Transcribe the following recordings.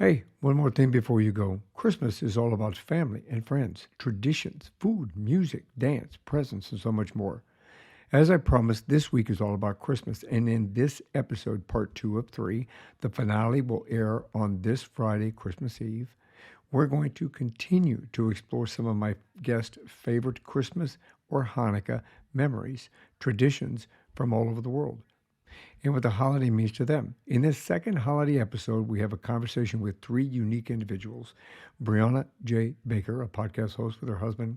Hey, one more thing before you go. Christmas is all about family and friends, traditions, food, music, dance, presents, and so much more. As I promised, this week is all about Christmas, and in this episode, part two of three, the finale will air on this Friday, Christmas Eve. We're going to continue to explore some of my guests' favorite Christmas or Hanukkah memories, traditions from all over the world, and what the holiday means to them. In this second holiday episode, we have a conversation with three unique individuals. Breonna J Baker, a podcast host with her husband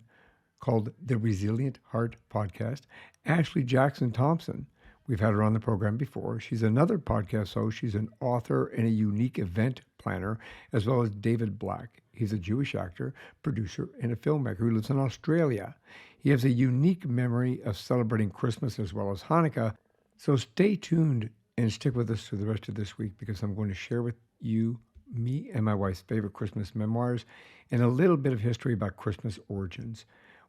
called the Resilient Heart Podcast. Ashley Jackson-Thompson, we've had her on the program before. She's another podcast host. She's an author and a unique event planner, as well as David Black. He's a Jewish actor, producer, and a filmmaker who lives in Australia. He has a unique memory of celebrating Christmas as well as Hanukkah. So stay tuned and stick with us for the rest of this week because I'm going to share with you me and my wife's favorite Christmas memoirs and a little bit of history about Christmas origins.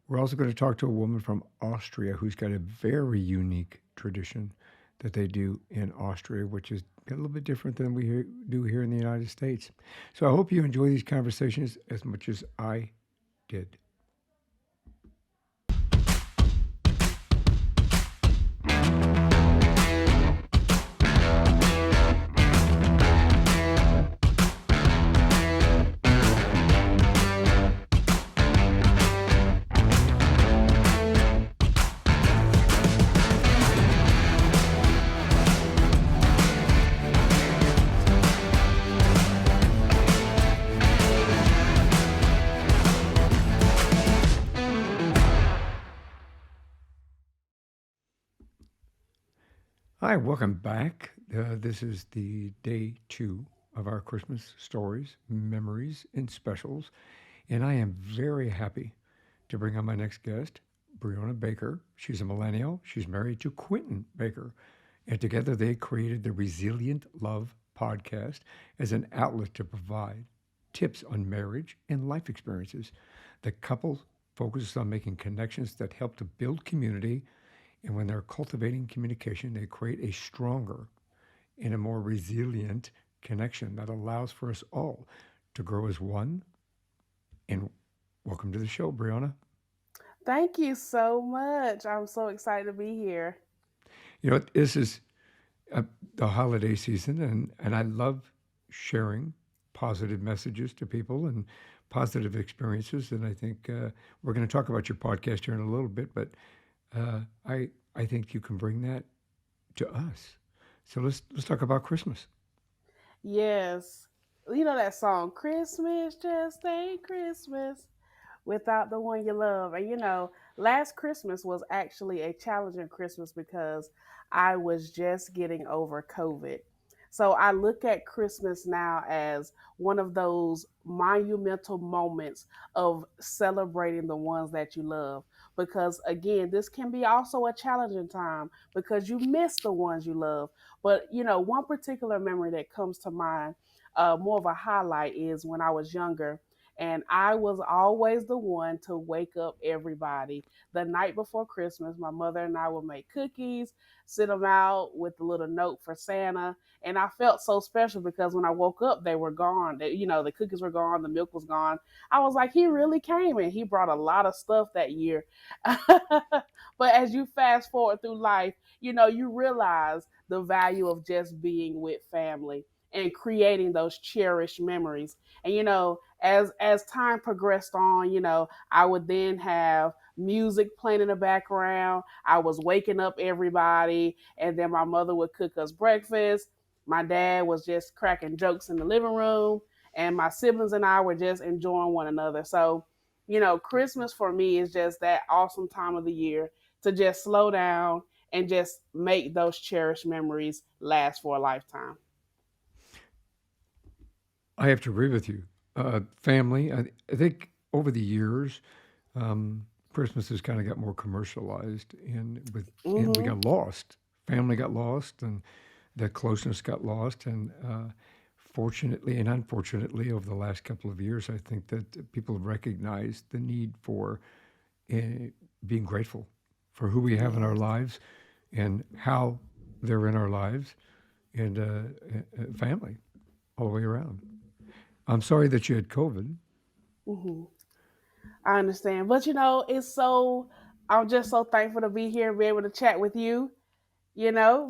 We're also going to talk to a woman from Austria who's got a very unique tradition that they do in Austria, which is a little bit different than we do here in the United States. So I hope you enjoy these conversations as much as I did. Hi, welcome back. This is the day two of our Christmas stories, memories, and specials. And I am very happy to bring on my next guest, Briana Baker. She's a millennial. She's married to Quentin Baker. And together they created the Resilient Love podcast as an outlet to provide tips on marriage and life experiences. The couple focuses on making connections that help to build community, and when they're cultivating communication, they create a stronger and a more resilient connection that allows for us all to grow as one. And welcome to the show, Briana. Thank you so much. I'm so excited to be here. You know, this is uh, the holiday season, and I love sharing positive messages to people and positive experiences. And I think we're going to talk about your podcast here in a little bit, but I think you can bring that to us. So let's talk about Christmas. Yes. You know that song, Christmas just ain't Christmas without the one you love. And last Christmas was actually a challenging Christmas because I was just getting over COVID. So I look at Christmas now as one of those monumental moments of celebrating the ones that you love. Because again, this can be also a challenging time because you miss the ones you love. But one particular memory that comes to mind, more of a highlight, is when I was younger and I was always the one to wake up everybody. The night before Christmas, my mother and I would make cookies, sit them out with a little note for Santa. And I felt so special because when I woke up, they were gone. The cookies were gone, the milk was gone. I was like, he really came and he brought a lot of stuff that year. But as you fast forward through life, you realize the value of just being with family and creating those cherished memories. And as time progressed on, I would then have music playing in the background. I was waking up everybody, and then my mother would cook us breakfast. My dad was just cracking jokes in the living room, and my siblings and I were just enjoying one another. So, Christmas for me is just that awesome time of the year to just slow down and just make those cherished memories last for a lifetime. I have to agree with you. Family, I think over the years, Christmas has kind of got more commercialized, and we Mm-hmm. got lost. Family got lost, and the closeness got lost. And fortunately and unfortunately, over the last couple of years, I think that people have recognized the need for uh, being grateful for who we have in our Yes. lives and how they're in our lives, and family all the way around. I'm sorry that you had COVID. Hmm. I understand, but it's so. I'm just so thankful to be here and be able to chat with you.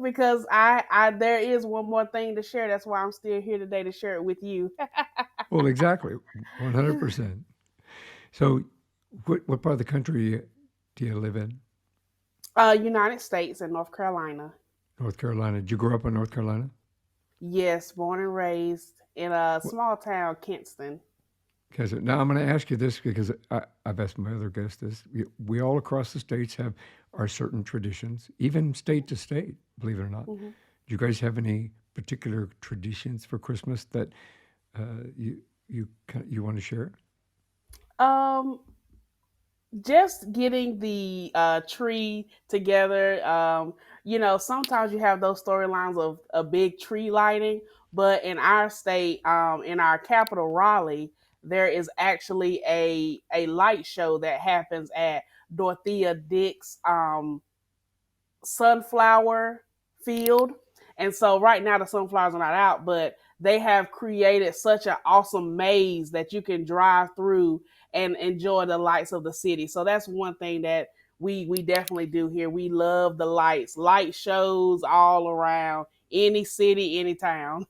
Because I there is one more thing to share. That's why I'm still here today to share it with you. Well, exactly, 100%. So, what part of the country do you live in? United States and North Carolina. North Carolina. Did you grow up in North Carolina? Yes, born and raised in a Well, small town, Kinston. because now I'm going to ask you this because I've asked my other guests this. We all across the states have our certain traditions, even state to state, believe it or not. Hmm. Do you guys have any particular traditions for Christmas that you want to share? Um, just getting the tree together. Sometimes you have those storylines of a big tree lighting, but in our state, in our capital, Raleigh, there is actually a light show that happens at Dorothea Dix sunflower field. And so right now the sunflowers are not out, but they have created such an awesome maze that you can drive through and enjoy the lights of the city. So that's one thing that we definitely do here. We love the lights, light shows all around any city, any town.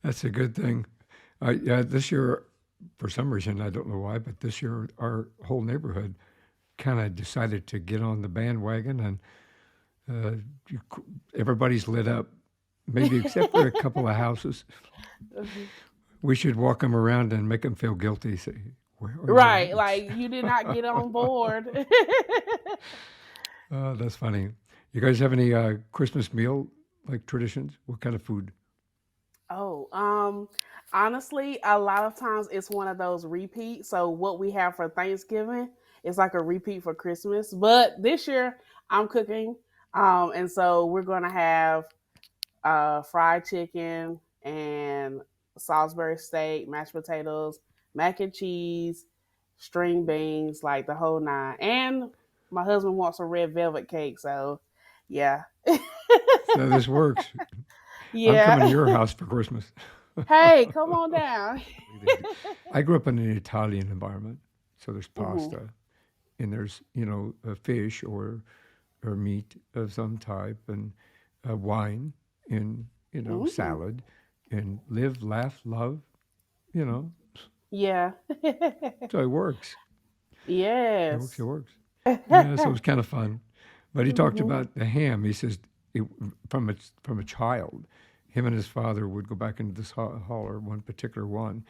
That's a good thing. Yeah, this year, for some reason, I don't know why, but this year our whole neighborhood kind of decided to get on the bandwagon, and uh, you, everybody's lit up, maybe except for a couple of houses. We should walk them around and make them feel guilty. Say, where are your Right, lights? like you did not get on board. That's funny. You guys have any Christmas meal like traditions? What kind of food? Oh, honestly, a lot of times it's one of those repeats. So what we have for Thanksgiving is like a repeat for Christmas. But this year I'm cooking. And so we're gonna have fried chicken and Salisbury steak, mashed potatoes, mac and cheese, string beans, like the whole nine. And my husband wants a red velvet cake, so yeah. So this works. I'm coming to Yeah. your house for Christmas. Hey, come on down. I grew up in an Italian environment, so there's Hmm. pasta and there's a fish or meat of some type and wine and Mm. salad and live, laugh, love. You know, Yeah. so it works. It works. It Yes. works. Yeah, so it was kind of fun. But he talked Hmm. about the ham. He says it, from a child, him and his father would go back into this holler, one particular one.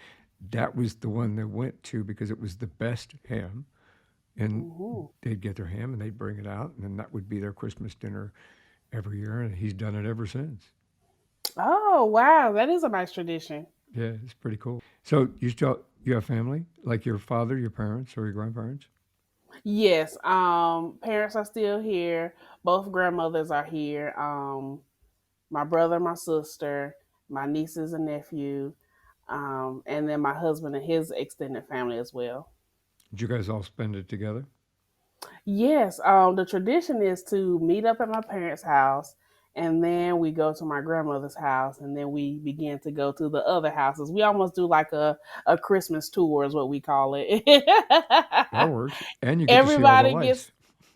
That was the one they went to because it was the best ham, and Hmm. they'd get their ham and they'd bring it out, and then that would be their Christmas dinner every year, and he's done it ever since. Oh, wow. That is a nice tradition. Yeah, it's pretty cool. So you have family like your father, your parents, or your grandparents? Yes. Parents are still here. Both grandmothers are here. My brother, my sister, my nieces and nephew, and then my husband and his extended family as well. Did you guys all spend it together? Yes, the tradition is to meet up at my parents' house, and then we go to my grandmother's house, and then we begin to go to the other houses. We almost do like a Christmas tour, is what we call it. That works, and you get to see all the everybody lights. gets,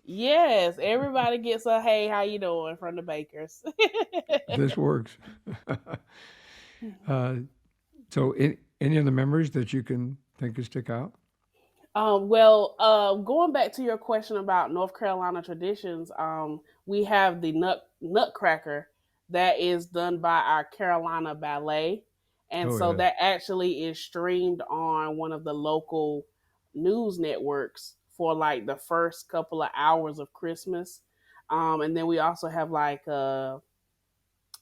yes, everybody gets a hey, how you doing from the Bakers. This works. uh, so, any of the memories that you can think of stick out? Going back to your question about North Carolina traditions, we have the Nutcracker that is done by our Carolina Ballet, and Oh so yeah, that actually is streamed on one of the local news networks for like the first couple of hours of Christmas, and then we also have like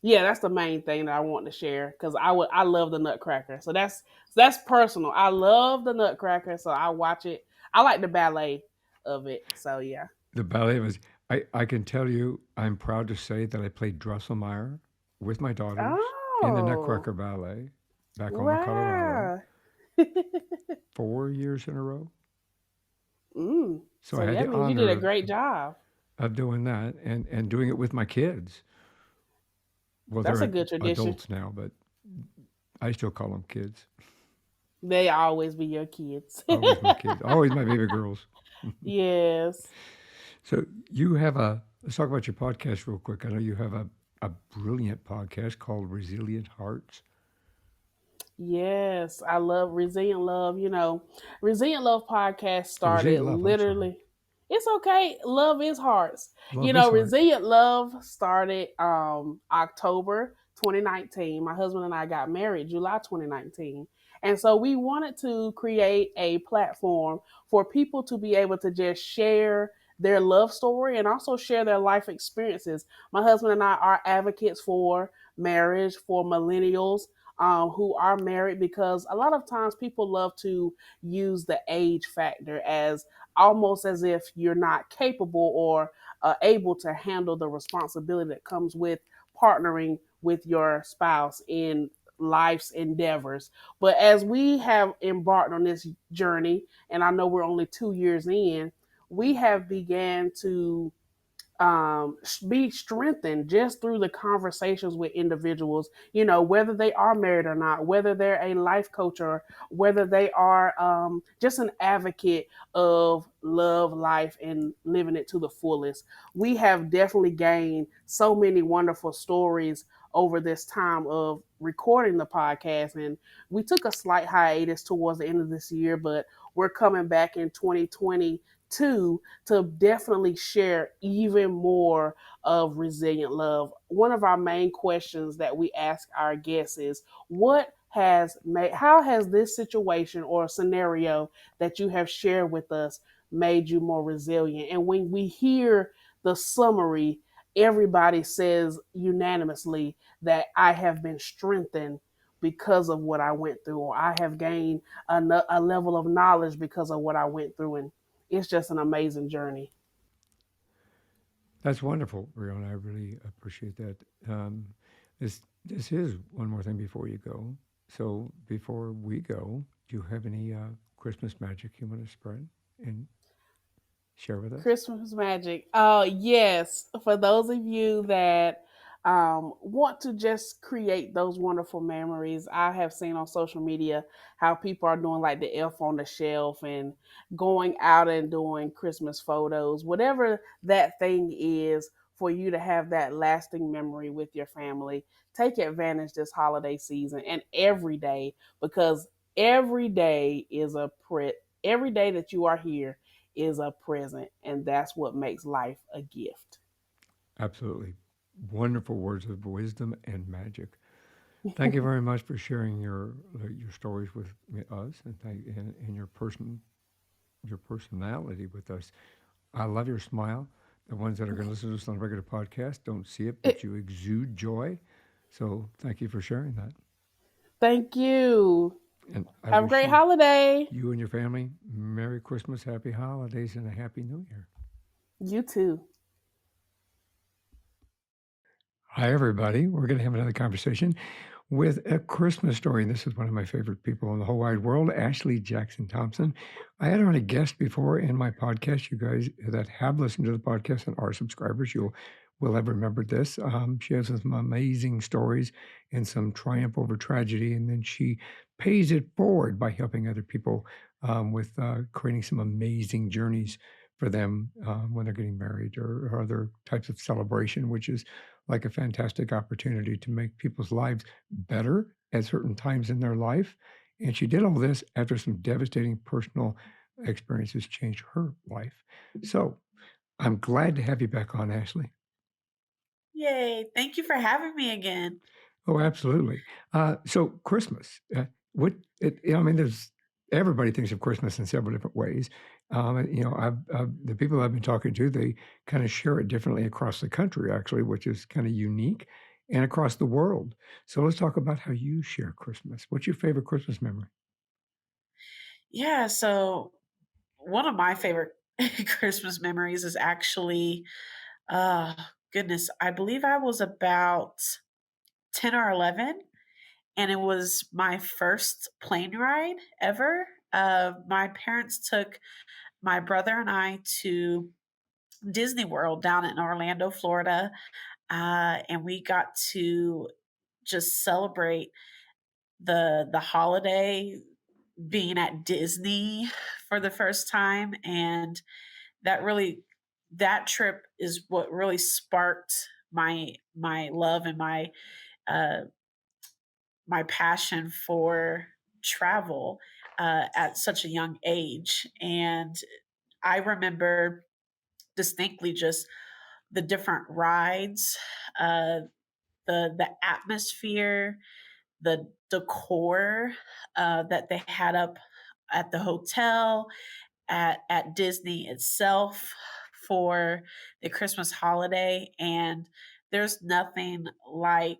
yeah, that's the main thing that I want to share because I love the Nutcracker. So that's personal. I love the Nutcracker, so I watch it. I like the ballet of it. So yeah. the ballet was. I can tell you, I'm proud to say that I played Drosselmeyer with my daughters in the Oh Nutcracker Ballet back home in Colorado wow. 4 years in a row. So So I had yeah, the that means you did honor a great job. of doing that and doing it with my kids. Well, That's they're a good tradition. adults now, but I still call them kids. They always be your kids. Always my kids. Always my baby girls. Yes. So you have a, let's talk about your podcast real quick. I know you have a brilliant podcast called Resilient Hearts. Yes, I love Resilient Love. Resilient Love podcast Oh, started Resilient Love, I'm sorry. literally. It's okay. Love is hearts. Love is hearts. Resilient Love started October 2019. My husband and I got married July 2019. And so we wanted to create a platform for people to be able to just share their love story and also share their life experiences. My husband and I are advocates for marriage for millennials who are married, because a lot of times people love to use the age factor as almost as if you're not capable or able to handle the responsibility that comes with partnering with your spouse in life's endeavors. But as we have embarked on this journey, and I know we're only 2 years in, we have began to be strengthened just through the conversations with individuals, whether they are married or not, whether they're a life coach or whether they are just an advocate of love, life, and living it to the fullest. We have definitely gained so many wonderful stories over this time of recording the podcast. And we took a slight hiatus towards the end of this year, but we're coming back in 2022 to definitely share even more of resilient love. One of our main questions that we ask our guests is, how has this situation or scenario that you have shared with us made you more resilient? And when we hear the summary, everybody says unanimously that I have been strengthened because of what I went through, or I have gained a level of knowledge because of what I went through. And it's just an amazing journey. That's wonderful, Brianna. I really appreciate that. This is one more thing before you go. So before we go, do you have any Christmas magic you want to spread and share with us? Christmas magic. Yes. For those of you that want to just create those wonderful memories, I have seen on social media how people are doing like the elf on the shelf and going out and doing Christmas photos, whatever that thing is for you to have that lasting memory with your family. Take advantage this holiday season and every day, because every day is every day that you are here is a present, and that's what makes life a gift. Absolutely. Wonderful words of wisdom and magic. Thank you very much for sharing your stories with us and your personality with us. I love your smile. The ones that are going to listen to us on a regular podcast don't see it, but you exude joy. So thank you for sharing that. Thank you. And I Have a wish great holiday. you and your family Merry Christmas, Happy Holidays, and a Happy New Year. You too. Hi, everybody. We're going to have another conversation with a Christmas story. And this is one of my favorite people in the whole wide world, Ashley Jackson-Thompson. I had her on a guest before in my podcast. You guys that have listened to the podcast and are subscribers, you will have remembered this. She has some amazing stories and some triumph over tragedy. And then she pays it forward by helping other people with creating some amazing journeys for them when they're getting married or other types of celebration, which is like a fantastic opportunity to make people's lives better at certain times in their life. And she did all this after some devastating personal experiences changed her life. So I'm glad to have you back on, Ashley. Yay. Thank you for having me again. Oh, absolutely. So Christmas, I mean, there's everybody thinks of Christmas in several different ways. The people I've been talking to, they kind of share it differently across the country, actually, which is kind of unique, and across the world. So let's talk about how you share Christmas. What's your favorite Christmas memory? Yeah, so one of my favorite Christmas memories is actually, uh, goodness, I believe I was about 10 or 11, and it was my first plane ride ever. My parents took my brother and I to Disney World down in Orlando, Florida, and we got to just celebrate the holiday being at Disney for the first time, and that really that trip is what really sparked my love and uh my passion for travel at such a young age. And I remember distinctly just the different rides, uh, the atmosphere, the decor that they had up at the hotel, at Disney itself for the Christmas holiday. And there's nothing like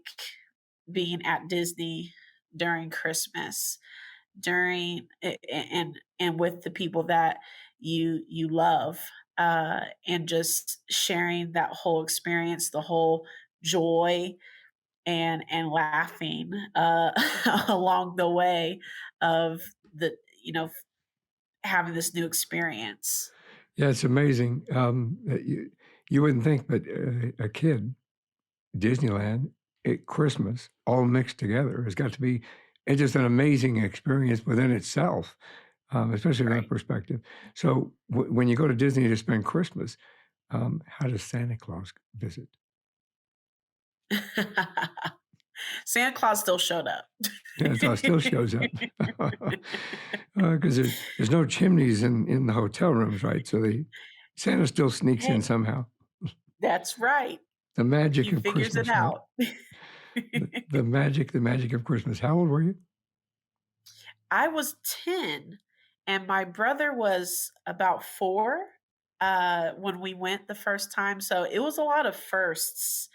being at Disney during Christmas, and with the people that you love, and just sharing that whole experience, the whole joy and laughing along the way of the having this new experience. Yeah, it's amazing. That you wouldn't think, but a kid, Disneyland at Christmas, all mixed together, has got to be it's just an amazing experience within itself, especially from that Right. perspective. So when you go to Disney to spend Christmas, how does Santa Claus visit? Santa Claus still showed up. Yeah, so it still shows up because there's no chimneys in the hotel rooms, right? So Santa still sneaks in Hey, somehow. that's right. The magic He of figures it Christmas, right? out. The magic of Christmas. How old were you? I was 10 and my brother was about 4 when we went the first time. So it was a lot of firsts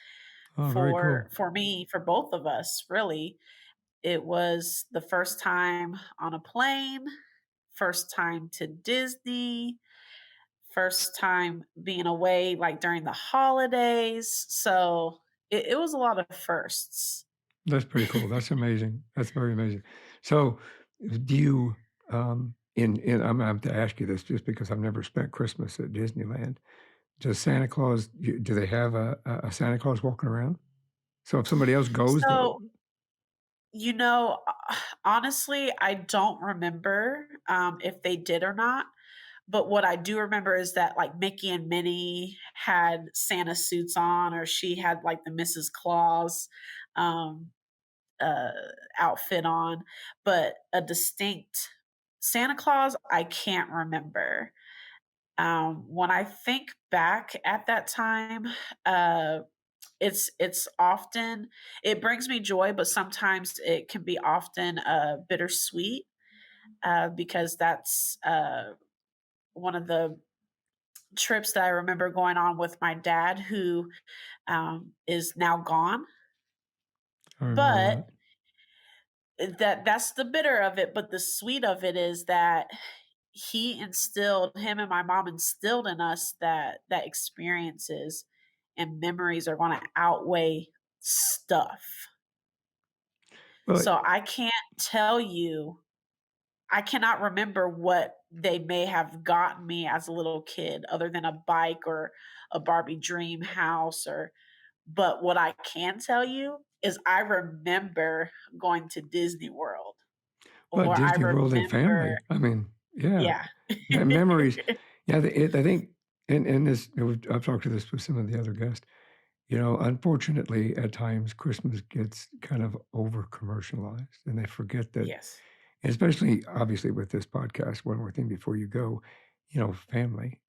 Oh, very cool. for me, for both of us, really. It was the first time on a plane, first time to Disney, first time being away like during the holidays. So it was a lot of firsts. That's pretty cool. That's amazing. That's very amazing. So, do you, I'm gonna have to ask you this just because I've never spent Christmas at Disneyland. Does Santa Claus, do they have a Santa Claus walking around? So if somebody else goes, So, honestly, I don't remember if they did or not. But what I do remember is that like Mickey and Minnie had Santa suits on, or she had like the Mrs. Claus um, uh, outfit on, but a distinct Santa Claus, I can't remember. When I think back at that time, uh, it's often it brings me joy, but sometimes it can be often bittersweet because that's one of the trips that I remember going on with my dad, who is now gone. I remember But that. that's the bitter of it. But the sweet of it is that him and my mom instilled in us that experiences and memories are going to outweigh stuff. Well, So I cannot remember what they may have gotten me as a little kid other than a bike or a Barbie dream house, or but what I can tell you is I remember going to Disney World, well, or I Disney World and remember. family. I mean, yeah, Yeah. memories. Yeah, I think, and this, I've talked to this with some of the other guests. Unfortunately, at times Christmas gets kind of over commercialized, and they forget that, Yes. especially obviously with this podcast. One more thing before you go, family.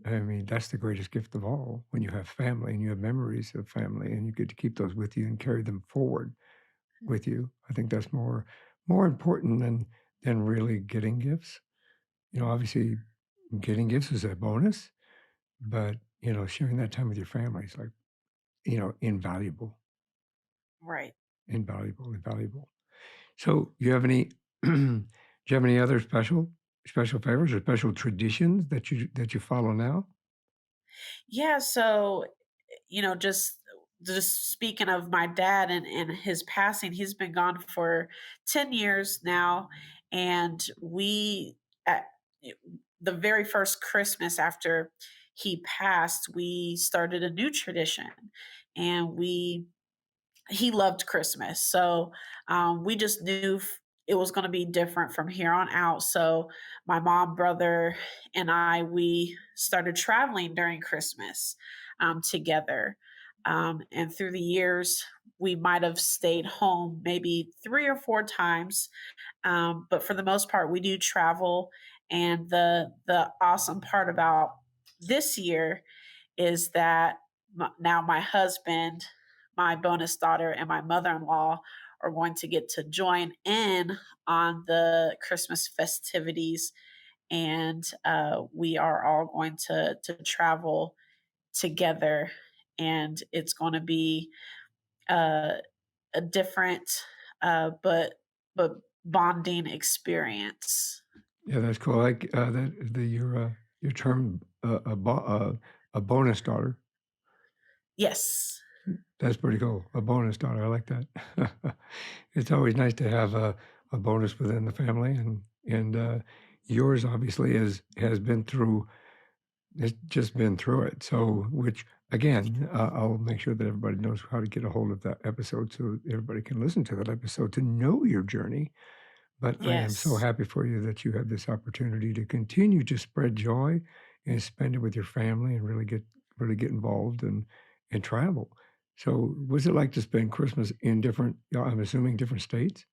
I mean, that's the greatest gift of all when you have family and you have memories of family and you get to keep those with you and carry them forward with you. I think that's more important than really getting gifts. Obviously getting gifts is a bonus, but sharing that time with your family is like, invaluable, Right. invaluable, invaluable. So you have any do you have any other special favors or special traditions that you follow now? Yeah, so just speaking of my dad and his passing, he's been gone for 10 years now. And we at the very first Christmas after he passed, we started a new tradition. And we he loved Christmas. So we just knew it was going to be different from here on out. So my mom, brother, and we started traveling during Christmas together. And through the years, we might have stayed home maybe 3 or 4 times, but for the most part, we do travel. And the awesome part about this year is that now my husband, my bonus daughter, and my mother-in-law are going to get to join in on the Christmas festivities, and we are all going to travel together, and it's going to be uh, a different but bonding experience. Yeah, that's cool. I like that your term a bonus daughter. Yes. That's pretty cool. A bonus daughter. I like that. It's always nice to have a bonus within the family, and yours obviously has been through. It's just been through it. So, which again, I'll make sure that everybody knows how to get a hold of that episode, so everybody can listen to that episode to know your journey. But I am so Yes. happy for you that you have this opportunity to continue to spread joy and spend it with your family and really get involved and travel. So, what's it like to spend Christmas in different, I'm assuming different states?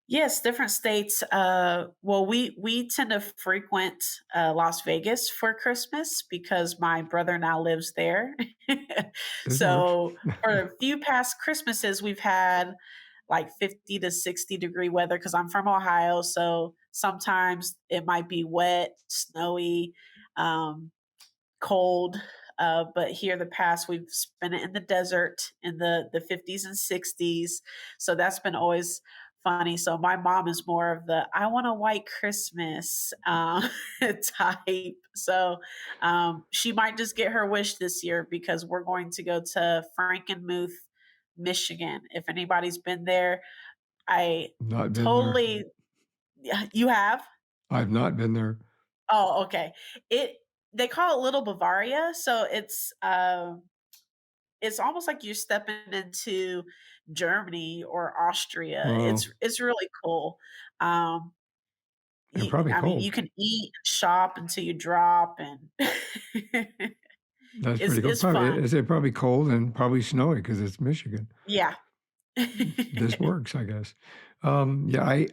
Yes, different states. Well, we tend to frequent Las Vegas for Christmas because my brother now lives there. This works. So for a few past Christmases, we've had like 50 to 60-degree weather because I'm from Ohio. So sometimes it might be wet, snowy, um, cold. But here, the past we've spent it in the desert in the 50s and 60s. So that's been always funny. So my mom is more of the I want a white Christmas type. So she might just get her wish this year because we're going to go to Frankenmuth, Michigan. If anybody's been there, I Not been there. totally, yeah, you have? I've not been there. Oh, okay. It They call it Little Bavaria, so it's almost like you're stepping into Germany or Austria. Oh, It's really cool. Um, and probably I mean, you cold. can eat, shop until you drop, and That's pretty cool. it's Probably, fun. is it probably cold and probably snowy because it's Michigan. Yeah. This works, I guess. Yeah,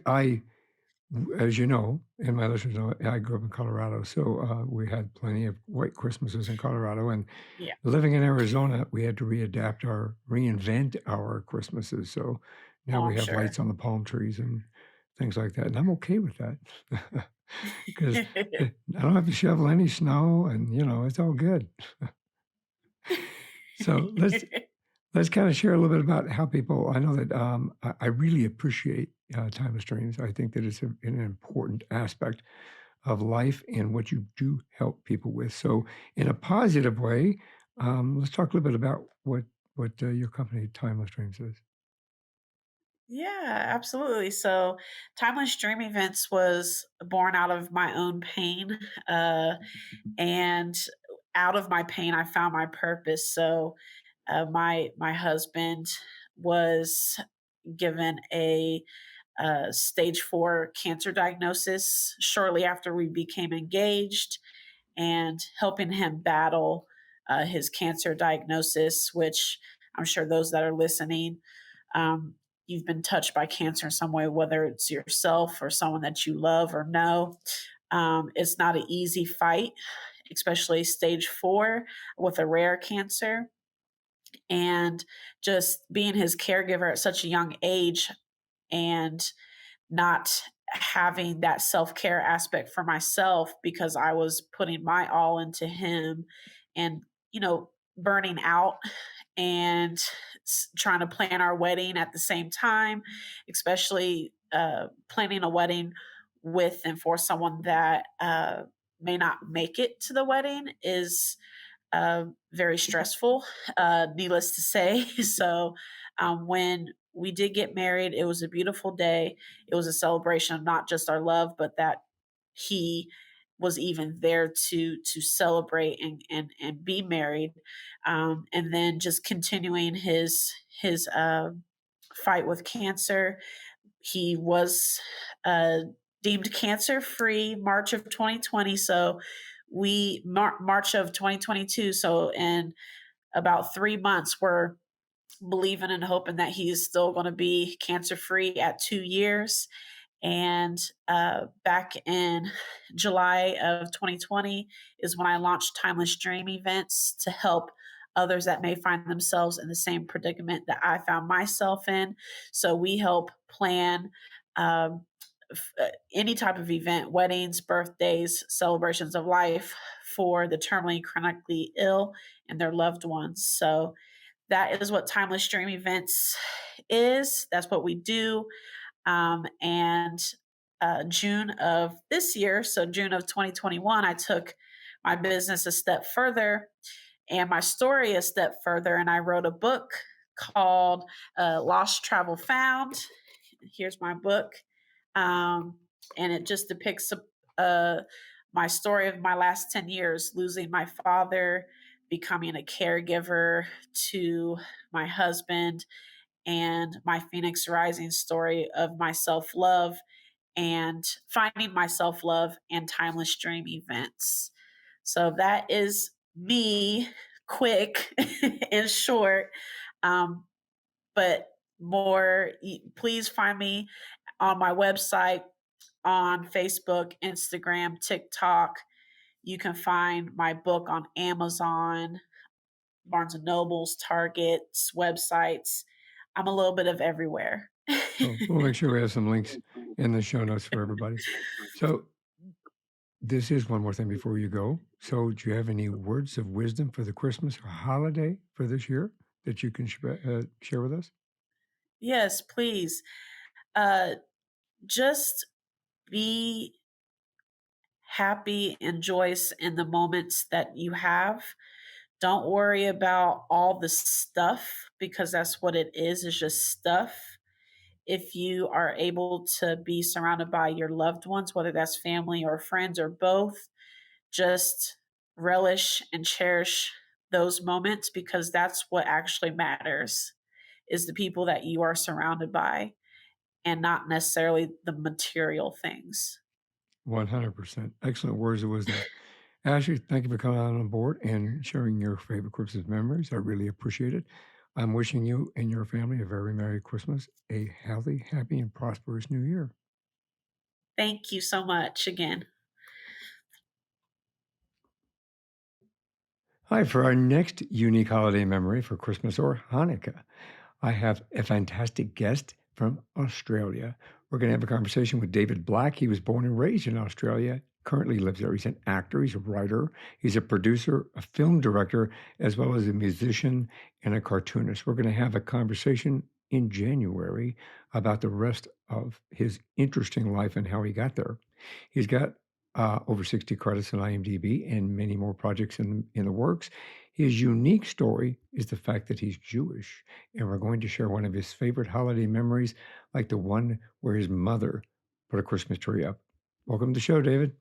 as you know, and my listeners know, I grew up in Colorado, so we had plenty of white Christmases in Colorado. And Yeah. living in Arizona, we had to reinvent our Christmases. So now Oh, we I'm have lights sure. on the palm trees and things like that, and I'm okay with that because I don't have to shovel any snow, and it's all good. So let's kind of share a little bit about how people. I know that I really appreciate timeless dreams. I think that it's an important aspect of life and what you do help people with. So, in a positive way, let's talk a little bit about what your company, Timeless Dreams, is. Yeah, absolutely. So, Timeless Dream Events was born out of my own pain. And out of my pain, I found my purpose. So, my husband was given a stage 4 cancer diagnosis shortly after we became engaged, and helping him battle his cancer diagnosis, which I'm sure those that are listening, um, you've been touched by cancer in some way, whether it's yourself or someone that you love or know. It's not an easy fight, especially stage 4 with a rare cancer. And just being his caregiver at such a young age and not having that self-care aspect for myself because I was putting my all into him, and burning out and trying to plan our wedding at the same time, especially planning a wedding with and for someone that may not make it to the wedding is very stressful, needless to say. So, when we did get married, it was a beautiful day. It was a celebration of not just our love, but that he was even there to celebrate and be married, and then just continuing his fight with cancer. He was deemed cancer free March of 2020. So March of 2022. So in about 3 months, we're believing and hoping that he's still going to be cancer free at 2 years. And back in July of 2020 is when I launched Timeless Dream events to help others that may find themselves in the same predicament that I found myself in. So we help plan um, any type of event, weddings, birthdays, celebrations of life for the terminally chronically ill and their loved ones. So that is what Timeless Dream Events is. That's what we do. And June of this year, so June of 2021, I took my business a step further and my story a step further, and I wrote a book called Lost Travel Found. Here's my book, um, and it just depicts my story of my last 10 years, losing my father, becoming a caregiver to my husband, and my Phoenix Rising story of my self love and finding my self love and Timeless Dream events. So that is me, quick and short. Um, but more, please find me on my website, on Facebook, Instagram, TikTok. You can find my book on Amazon, Barnes and Nobles, Targets, websites. I'm a little bit of everywhere. So we'll make sure we have some links in the show notes for everybody. So this is one more thing before you go. So do you have any words of wisdom for the Christmas or holiday for this year that you can share with us? Yes, please. Uh, just be happy and joyous in the moments that you have. Don't worry about all the stuff because that's what it is just stuff. If you are able to be surrounded by your loved ones, whether that's family or friends or both, just relish and cherish those moments because that's what actually matters is the people that you are surrounded by and not necessarily the material things. 100%. Excellent words of wisdom. Ashley, thank you for coming on board and sharing your favorite Christmas memories. I really appreciate it. I'm wishing you and your family a very Merry Christmas, a healthy, happy, and prosperous New Year. Thank you so much again. Hi, for our next unique holiday memory for Christmas or Hanukkah, I have a fantastic guest from Australia. We're going to have a conversation with David Black. He was born and raised in Australia, currently lives there. He's an actor, he's a writer, he's a producer, a film director, as well as a musician and a cartoonist. We're going to have a conversation in January about the rest of his interesting life and how he got there. He's got over 60 credits on IMDb and many more projects in the works. His unique story is the fact that he's Jewish, and we're going to share one of his favorite holiday memories, like the one where his mother put a Christmas tree up. Welcome to the show, David.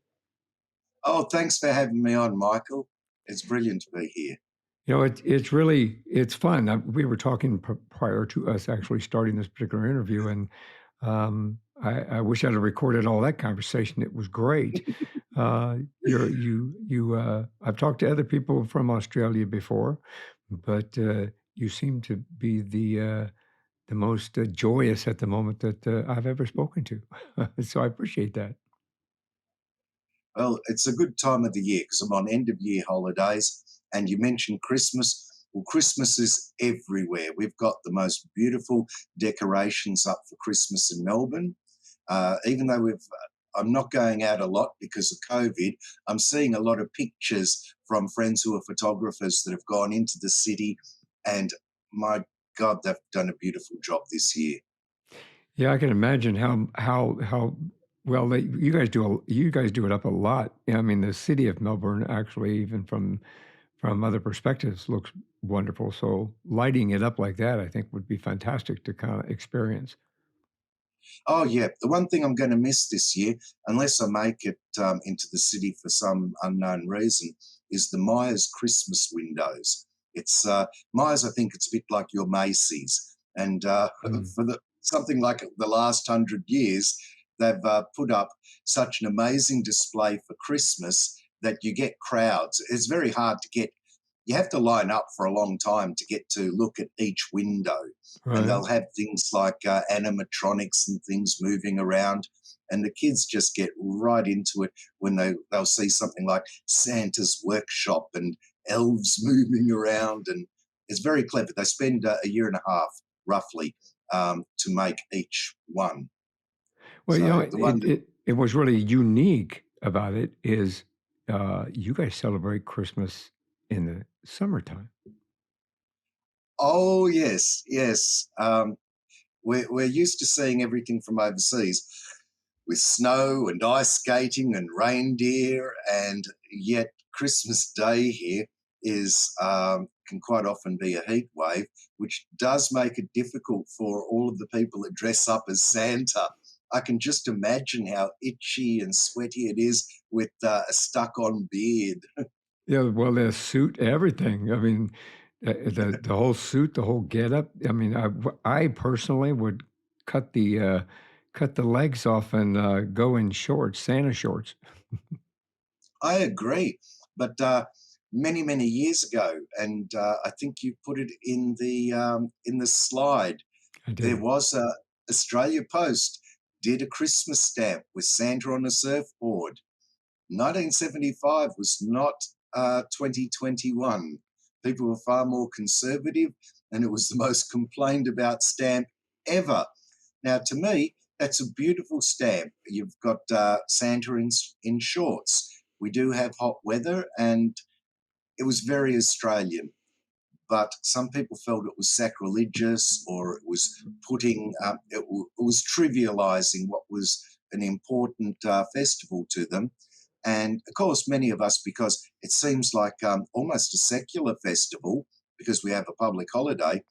Oh, thanks for having me on, Michael. It's brilliant to be here. You know, it's fun. We were talking prior to us actually starting this particular interview, and I wish I'd have recorded all that conversation. It was great. I've talked to other people from Australia before, but you seem to be the most joyous at the moment that I've ever spoken to. So I appreciate that. Well, it's a good time of the year because I'm on end of year holidays. And you mentioned Christmas. Well, Christmas is everywhere. We've got the most beautiful decorations up for Christmas in Melbourne. Even though I'm not going out a lot because of COVID, I'm seeing a lot of pictures from friends who are photographers that have gone into the city. And my God, they've done a beautiful job this year. Yeah, I can imagine how well you guys do it up a lot. I mean, the city of Melbourne actually, even from other perspectives, looks wonderful. So lighting it up like that, I think, would be fantastic to kind of experience. Oh, yeah. The one thing I'm going to miss this year, unless I make it into the city for some unknown reason, is the Myers Christmas windows. It's Myers. I think it's a bit like your Macy's, and Mm. for something like the last 100 years, they've put up such an amazing display for Christmas that you get crowds. It's very hard to get. You have to line up for a long time to get to look at each window, and Right. they'll have things like animatronics and things moving around, and the kids just get right into it when they'll see something like Santa's workshop and elves moving around, and it's very clever. They spend a year and a half roughly to make each one. Well, So the one it was really unique about it is you guys celebrate Christmas in the summertime. oh yes, yes. We're used to seeing everything from overseas with snow and ice skating and reindeer, and yet Christmas Day here is can quite often be a heat wave, which does make it difficult for all of the people that dress up as Santa. I can just imagine how itchy and sweaty it is with a stuck-on beard. Yeah, well, the suit, everything. I mean, the whole suit, the whole getup. I mean, I personally would cut cut the legs off and go in shorts, Santa shorts. I agree, but many many years ago, and I think you put it in the slide. I There did. was a Australia Post did a Christmas stamp with Santa on a surfboard. 1975 was not 2021. People were far more conservative, and it was the most complained about stamp ever. Now, to me, that's a beautiful stamp. You've got Santa in shorts. We do have hot weather, and it was very Australian. But some people felt it was sacrilegious, or it was it was trivializing what was an important festival to them. And of course, many of us, because it seems like almost a secular festival, because we have a public holiday,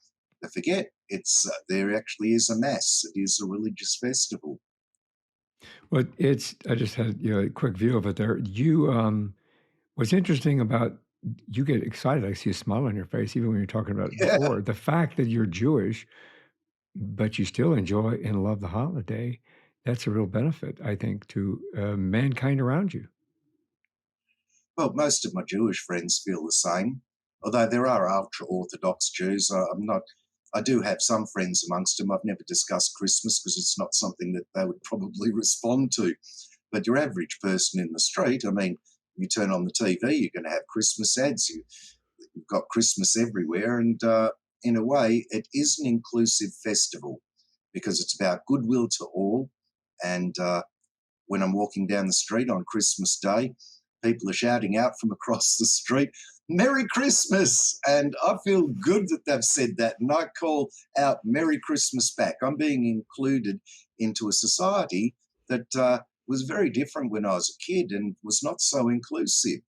they forget there actually is a mass. It is a religious festival. Well, it's I just had a quick view of it there. What's interesting about you get excited. I see a smile on your face, even when you're talking about it Yeah. before. The fact that you're Jewish, but you still enjoy and love the holiday, that's a real benefit, I think, to mankind around you. Well, most of my Jewish friends feel the same, although there are ultra Orthodox Jews. I'm not. I do have some friends amongst them. I've never discussed Christmas because it's not something that they would probably respond to. But your average person in the street, I mean, you turn on the TV, you're going to have Christmas ads. You've got Christmas everywhere, and in a way, it is an inclusive festival because it's about goodwill to all. And when I'm walking down the street on Christmas Day, people are shouting out from across the street, Merry Christmas! And I feel good that they've said that. And I call out Merry Christmas back. I'm being included into a society that was very different when I was a kid and was not so inclusive.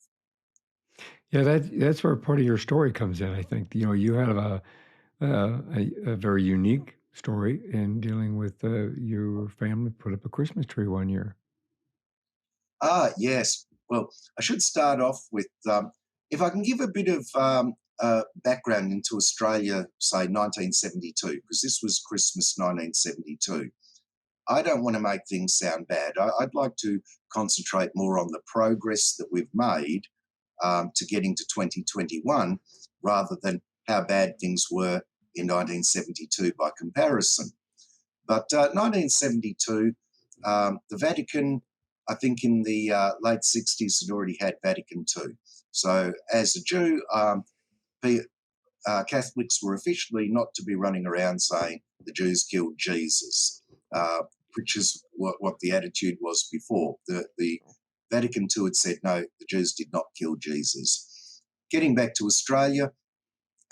Yeah, that's where part of your story comes in. I think you have a very unique story in dealing with your family put up a Christmas tree one year. Ah, yes. Well, I should start off with if I can give a bit of background into Australia, say 1972, because this was Christmas 1972. I don't want to make things sound bad. I'd like to concentrate more on the progress that we've made to getting to 2021 rather than how bad things were in 1972 by comparison. But 1972, the Vatican, I think in the late 60s, had already had Vatican II. So as a Jew, Catholics were officially not to be running around saying the Jews killed Jesus, which is what the attitude was before. The Vatican II had said, no, the Jews did not kill Jesus. Getting back to Australia,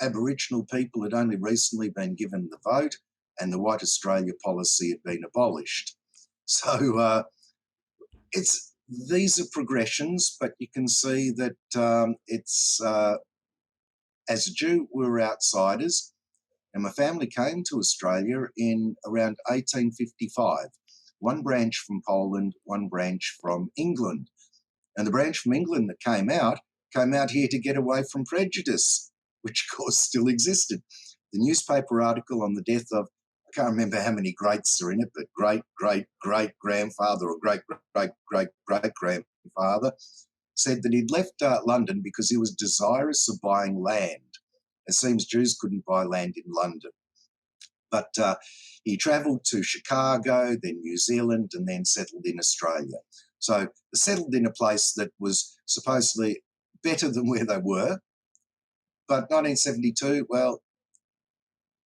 Aboriginal people had only recently been given the vote, and the White Australia policy had been abolished. So it's these are progressions, but you can see that it's as a Jew, we were outsiders. And my family came to Australia in around 1855. One branch from Poland, one branch from England. And the branch from England that came out here to get away from prejudice, which of course still existed. The newspaper article on the death of, I can't remember how many greats are in it, but great-great-great-grandfather or great-great-great-great-grandfather said that he'd left London because he was desirous of buying land. It seems Jews couldn't buy land in London. But he travelled to Chicago, then New Zealand, and then settled in Australia. So settled in a place that was supposedly better than where they were. But 1972, well,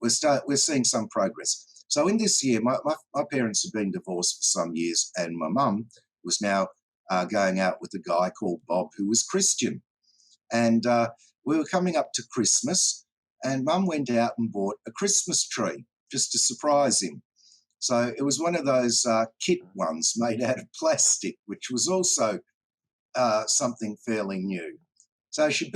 we're seeing some progress. So in this year, my parents had been divorced for some years, and my mum was now going out with a guy called Bob who was Christian. And we were coming up to Christmas, and Mum went out and bought a Christmas tree just to surprise him. So it was one of those kit ones made out of plastic, which was also something fairly new. So she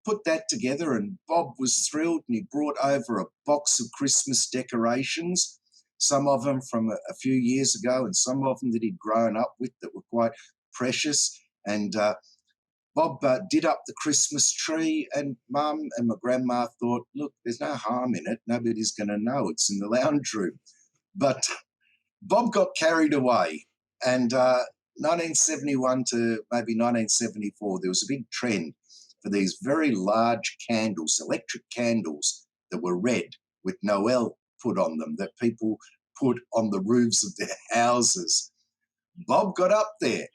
put that together, and Bob was thrilled, and he brought over a box of Christmas decorations, some of them from a few years ago and some of them that he'd grown up with that were quite precious. And Bob did up the Christmas tree, and Mum and my grandma thought, look, there's no harm in it. Nobody's going to know. It's in the lounge room. But Bob got carried away, and 1971 to maybe 1974, there was a big trend for these very large candles, electric candles that were red with Noel put on them, that people put on the roofs of their houses. Bob got up there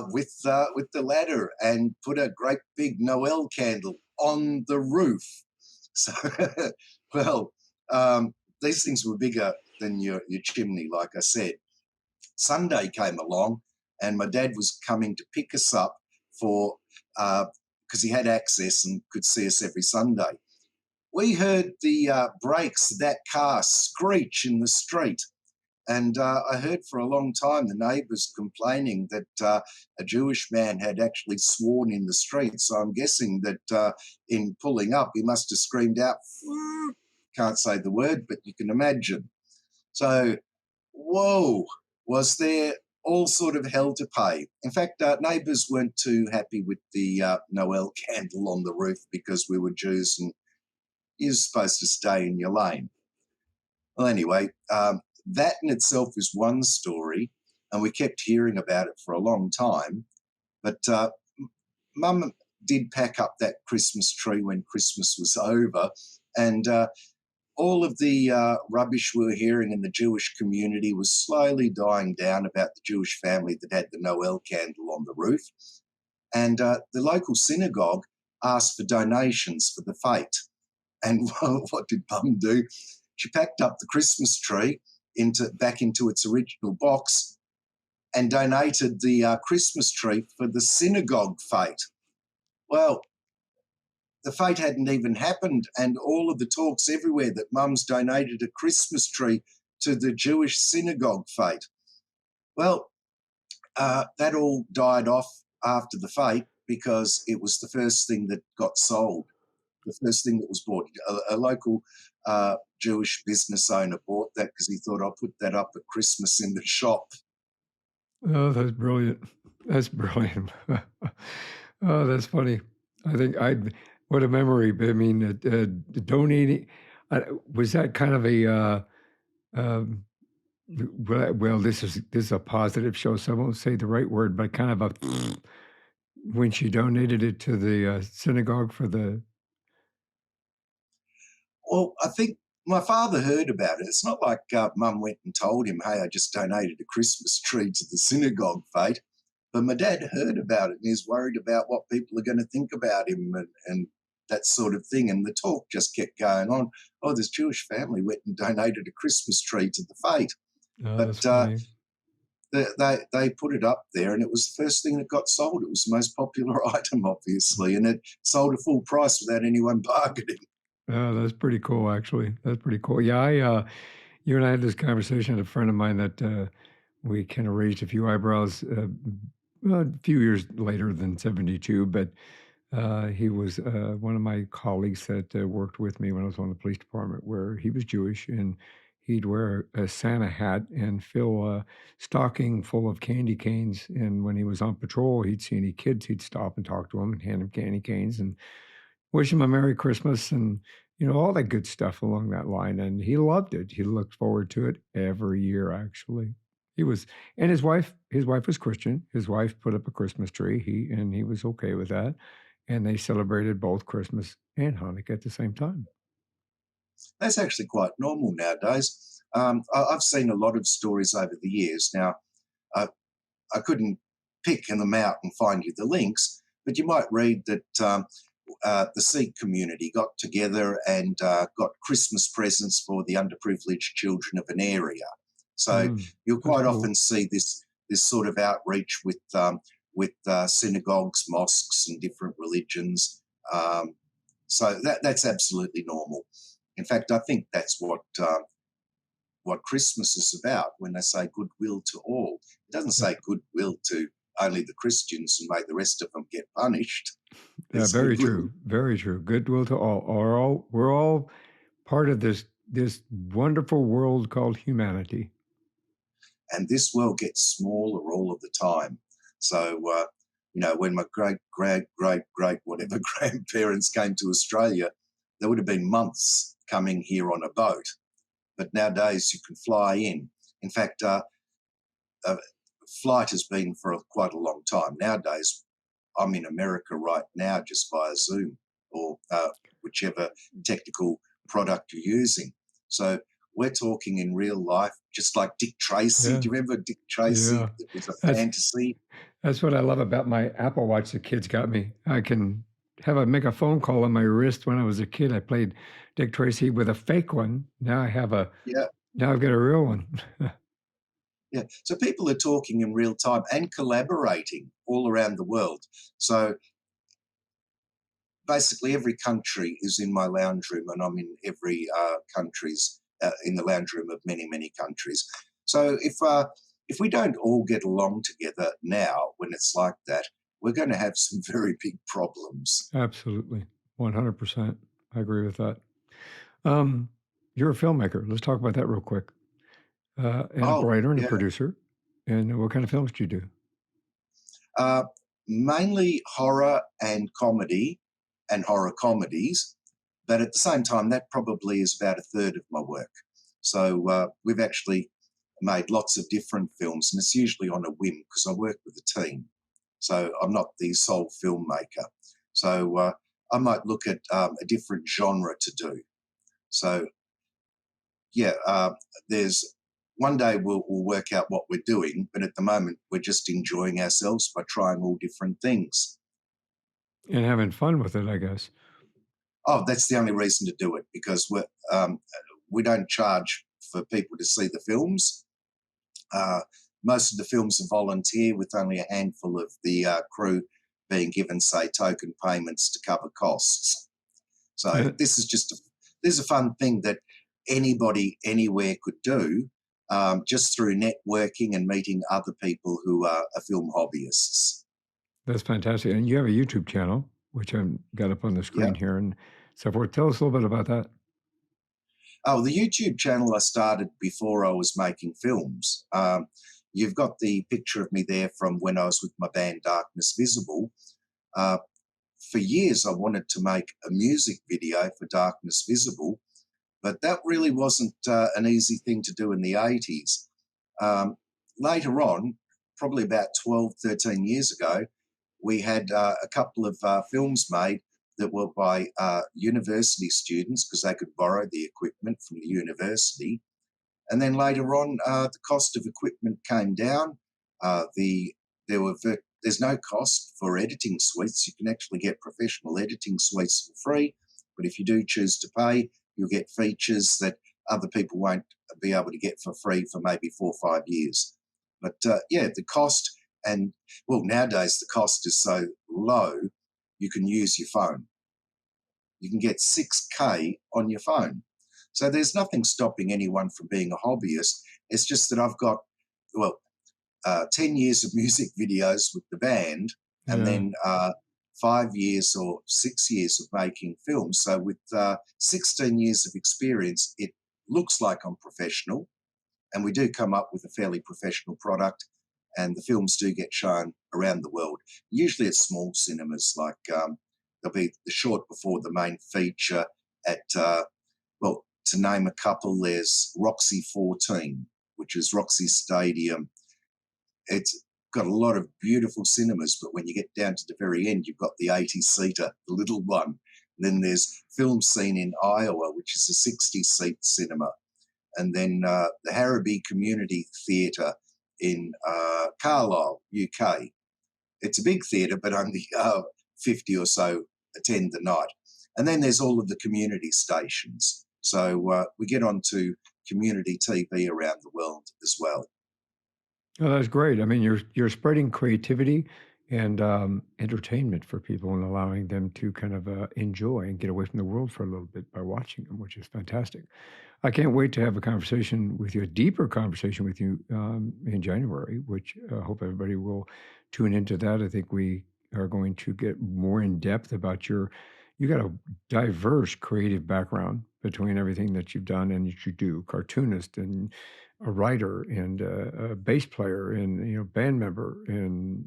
with the ladder and put a great big Noel candle on the roof. So, well, these things were bigger than your chimney, like I said. Sunday came along, and my dad was coming to pick us up because he had access and could see us every Sunday. We heard the brakes of that car screech in the street. And I heard for a long time the neighbours complaining that a Jewish man had actually sworn in the street. So I'm guessing that in pulling up, he must have screamed out, can't say the word, but you can imagine. So, whoa, was there all sort of hell to pay. In fact, neighbours weren't too happy with the Noel candle on the roof because we were Jews and you're supposed to stay in your lane. Well, anyway, that in itself is one story, and we kept hearing about it for a long time. But Mum did pack up that Christmas tree when Christmas was over, and all of the rubbish we were hearing in the Jewish community was slowly dying down about the Jewish family that had the Noel candle on the roof. And the local synagogue asked for donations for the fete. And what did Mum do? She packed up the Christmas tree back into its original box and donated the Christmas tree for the synagogue fete. Well, the fete hadn't even happened, and all of the talks everywhere that Mum's donated a Christmas tree to the Jewish synagogue fete. Well, that all died off after the fete because it was the first thing that got sold, the first thing that was bought. A local Jewish business owner bought that because he thought, I'll put that up at Christmas in the shop. Oh, that's brilliant. That's brilliant. Oh, that's funny. I think what a memory. I mean, donating, was that kind of a, well, this is a positive show, so I won't say the right word, but kind of a, when she donated it to the synagogue for the... Well, I think my father heard about it. It's not like Mum went and told him, hey, I just donated a Christmas tree to the synagogue fete. But my dad heard about it and he's worried about what people are going to think about him and that sort of thing. And the talk just kept going on. Oh, this Jewish family went and donated a Christmas tree to the fete. Oh, but they put it up there and it was the first thing that got sold. It was the most popular item, obviously, and it sold at full price without anyone bargaining. Oh, that's pretty cool, actually. That's pretty cool. Yeah, you and I had this conversation with a friend of mine that we kind of raised a few eyebrows a few years later than 72, but He was one of my colleagues that worked with me when I was on the police department, where he was Jewish, and he'd wear a Santa hat and fill a stocking full of candy canes. And when he was on patrol, he'd see any kids, he'd stop and talk to them and hand them candy canes and wish him a Merry Christmas and all that good stuff along that line. And he loved it. He looked forward to it every year, actually. He was, and his wife was Christian. His wife put up a Christmas tree. He was okay with that, and they celebrated both Christmas and Hanukkah at the same time. That's actually quite normal nowadays. I've seen a lot of stories over the years. Now, I, I couldn't pick them out and find you the links, but you might read that the Sikh community got together and got Christmas presents for the underprivileged children of an area. So you'll quite cool. often see this sort of outreach with synagogues, mosques, and different religions. So that's absolutely normal. In fact, I think that's what Christmas is about when they say goodwill to all. It doesn't say goodwill to only the Christians and make the rest of them get punished. Yeah, very true. Very true. Goodwill to all. We're all part of this wonderful world called humanity. And this world gets smaller all of the time. So, when my great whatever grandparents came to Australia, there would have been months coming here on a boat. But nowadays you can fly in. In fact, flight has been for quite a long time. Nowadays, I'm in America right now just via Zoom or whichever technical product you're using. So we're talking in real life, just like Dick Tracy. Yeah. Do you remember Dick Tracy? Yeah. It was a fantasy. That's what I love about my Apple Watch the kids got me. I can make a phone call on my wrist. When I was a kid, I played Dick Tracy with a fake one. Now I have now I've got a real one. Yeah. So people are talking in real time and collaborating all around the world. So basically every country is in my lounge room, and I'm in every country's in the lounge room of many, many countries. So if we don't all get along together now when it's like that, we're going to have some very big problems. Absolutely. 100%. I agree with that. You're a filmmaker. Let's talk about that real quick. And a writer and a producer. And what kind of films do you do? Mainly horror and comedy and horror comedies. But at the same time, that probably is about a third of my work. So we've actually made lots of different films, and it's usually on a whim because I work with a team. So I'm not the sole filmmaker. So I might look at a different genre to do. So, there's one day we'll work out what we're doing, but at the moment we're just enjoying ourselves by trying all different things. And having fun with it, I guess. Oh, that's the only reason to do it, because we don't charge for people to see the films. Most of the films are volunteer, with only a handful of the crew being given, say, token payments to cover costs. So this is a fun thing that anybody anywhere could do, just through networking and meeting other people who are film hobbyists. That's fantastic. And you have a YouTube channel, which I've got up on the screen here and so forth. Tell us a little bit about that. Oh, the YouTube channel I started before I was making films. You've got the picture of me there from when I was with my band Darkness Visible. For years, I wanted to make a music video for Darkness Visible, but that really wasn't an easy thing to do in the 80s. Later on, probably about 12, 13 years ago, we had a couple of films made that were by university students because they could borrow the equipment from the university. And then later on, the cost of equipment came down. There's no cost for editing suites. You can actually get professional editing suites for free, but if you do choose to pay, you'll get features that other people won't be able to get for free for maybe 4 or 5 years. But the cost, and well, nowadays the cost is so low, you can use your phone. You can get 6K on your phone. So there's nothing stopping anyone from being a hobbyist. It's just that I've got, 10 years of music videos with the band, and then 5 years or 6 years of making films. So with 16 years of experience, it looks like I'm professional, and we do come up with a fairly professional product, and the films do get shown around the world. Usually at small cinemas, like there'll be the short before the main feature at, well, to name a couple, there's Roxy 14, which is Roxy Stadium. It's got a lot of beautiful cinemas, but when you get down to the very end, you've got the 80-seater, the little one. Then there's Film Scene in Iowa, which is a 60-seat cinema. And then the Harrowby Community Theatre in Carlisle, UK. It's a big theatre, but only 50 or so attend the night. And then there's all of the community stations. So we get onto community TV around the world as well. Oh, that's great. I mean, you're spreading creativity and entertainment for people and allowing them to kind of enjoy and get away from the world for a little bit by watching them, which is fantastic. I can't wait to have a conversation with you, a deeper conversation with you in January, which I hope everybody will tune into that. I think we are going to get more in depth about you got a diverse creative background between everything that you've done and that you do, cartoonist and a writer and a bass player and band member and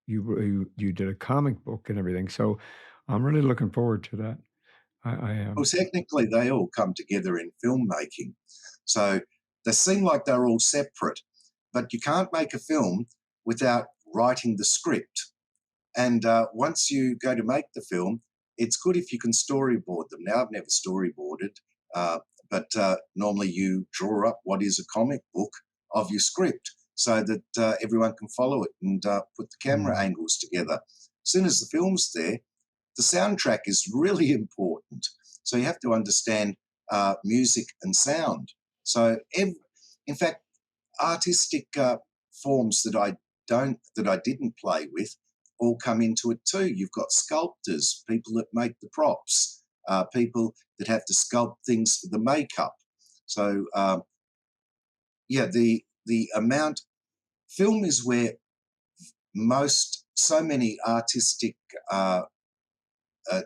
you did a comic book and everything. So I'm really looking forward to that. I am. Well, technically, they all come together in filmmaking. So they seem like they're all separate, but you can't make a film without writing the script. And once you go to make the film, it's good if you can storyboard them. Now, I've never storyboarded, but normally you draw up what is a comic book of your script so that everyone can follow it and put the camera angles together. As soon as the film's there, the soundtrack is really important. So you have to understand music and sound. So, in fact, artistic forms that I didn't play with all come into it too. You've got sculptors, people that make the props, people that have to sculpt things for the makeup. So, the amount, film is where so many artistic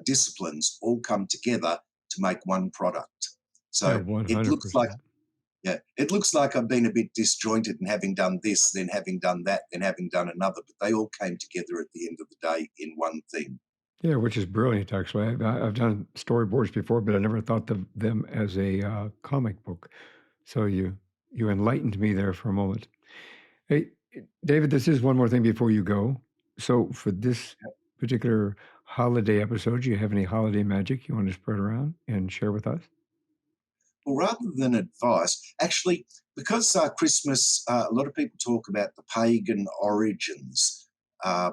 disciplines all come together to make one product. So Yeah, it looks like 100%. it looks like I've been a bit disjointed and having done this, then having done that, then having done another, but they all came together at the end of the day in one thing. Yeah, which is brilliant, actually. I've done storyboards before, but I never thought of them as a comic book. So you enlightened me there for a moment. Hey, David, this is one more thing before you go. So for this particular holiday episode, do you have any holiday magic you want to spread around and share with us? Well, rather than advice, actually, because Christmas, a lot of people talk about the pagan origins. I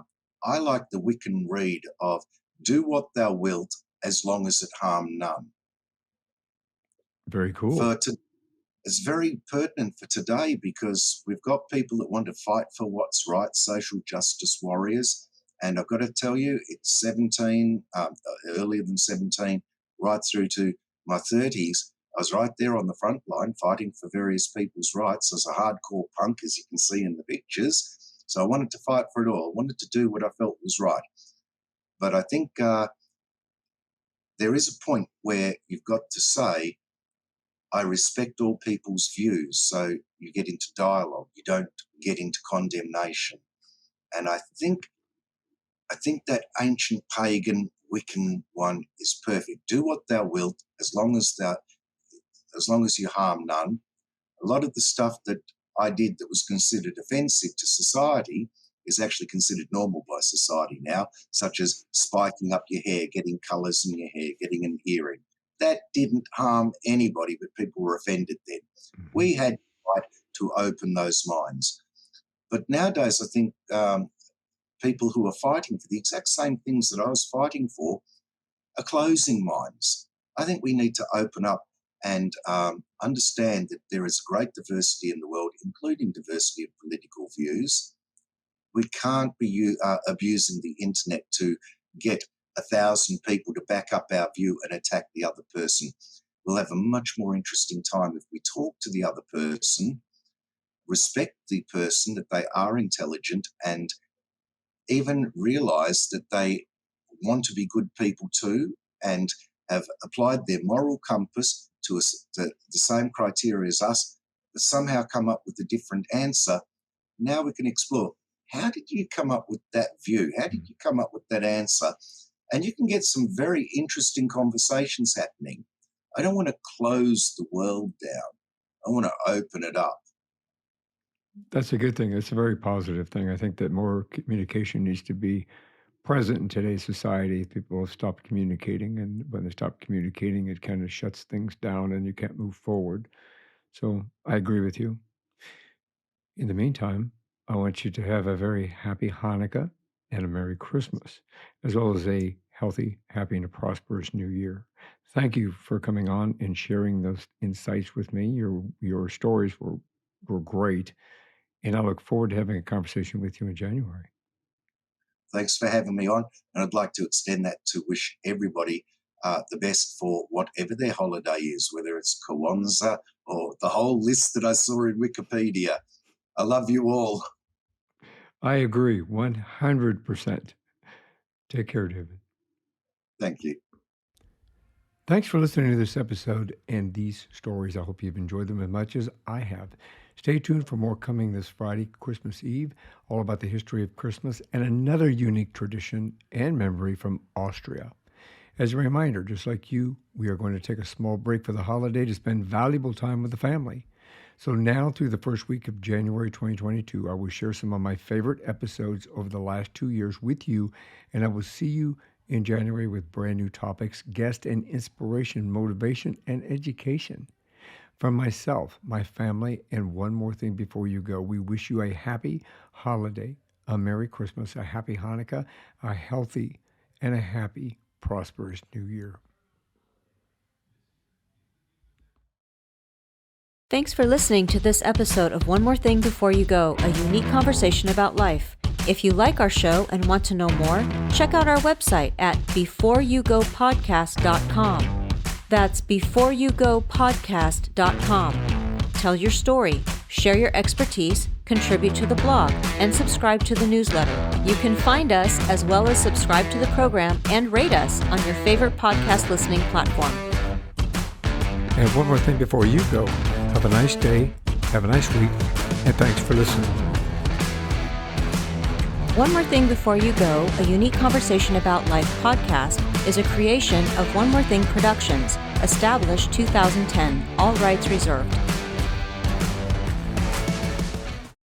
like the Wiccan read of "Do what thou wilt, as long as it harm none." Very cool. It's very pertinent for today because we've got people that want to fight for what's right, social justice warriors. And I've got to tell you, it's 17, earlier than 17, right through to my 30s. I was right there on the front line fighting for various people's rights as a hardcore punk, as you can see in the pictures. So I wanted to fight for it all. I wanted to do what I felt was right. But I think there is a point where you've got to say, I respect all people's views. So you get into dialogue. You don't get into condemnation. And I think that ancient pagan Wiccan one is perfect. Do what thou wilt, as long as you harm none. A lot of the stuff that I did that was considered offensive to society is actually considered normal by society now, such as spiking up your hair, getting colours in your hair, getting an earring. That didn't harm anybody, but people were offended then. We had the right to open those minds. But nowadays, I think people who are fighting for the exact same things that I was fighting for are closing minds. I think we need to open up and understand that there is great diversity in the world, including diversity of political views. We can't be abusing the internet to get 1,000 people to back up our view and attack the other person. We'll have a much more interesting time if we talk to the other person, respect the person, that they are intelligent, and even realise that they want to be good people too and have applied their moral compass to the same criteria as us, but somehow come up with a different answer. Now we can explore, how did you come up with that view? How did you come up with that answer? And you can get some very interesting conversations happening. I don't want to close the world down. I want to open it up. That's a good thing. It's a very positive thing. I think that more communication needs to be present in today's society. People have stopped communicating, and when they stop communicating, it kind of shuts things down and you can't move forward. So I agree with you. In the meantime, I want you to have a very happy Hanukkah and a Merry Christmas, as well as a healthy, happy, and a prosperous New Year. Thank you for coming on and sharing those insights with me. Your stories were great, and I look forward to having a conversation with you in January. Thanks for having me on. And I'd like to extend that to wish everybody the best for whatever their holiday is, whether it's Kwanzaa or the whole list that I saw in Wikipedia. I love you all. I agree 100%. Take care, David. Thank you. Thanks for listening to this episode and these stories. I hope you've enjoyed them as much as I have. Stay tuned for more coming this Friday, Christmas Eve, all about the history of Christmas and another unique tradition and memory from Austria. As a reminder, just like you, we are going to take a small break for the holiday to spend valuable time with the family. So now through the first week of January 2022, I will share some of my favorite episodes over the last 2 years with you, and I will see you in January with brand new topics, guest and inspiration, motivation, and education. From myself, my family, and one more thing before you go, we wish you a happy holiday, a Merry Christmas, a happy Hanukkah, a healthy and a happy, prosperous New Year. Thanks for listening to this episode of One More Thing Before You Go, a unique conversation about life. If you like our show and want to know more, check out our website at beforeyougopodcast.com. That's beforeyougopodcast.com. Tell your story, share your expertise, contribute to the blog, and subscribe to the newsletter. You can find us as well as subscribe to the program and rate us on your favorite podcast listening platform. And one more thing before you go. Have a nice day, have a nice week, and thanks for listening. One More Thing Before You Go, a unique conversation about life podcast, is a creation of One More Thing Productions, established 2010, all rights reserved.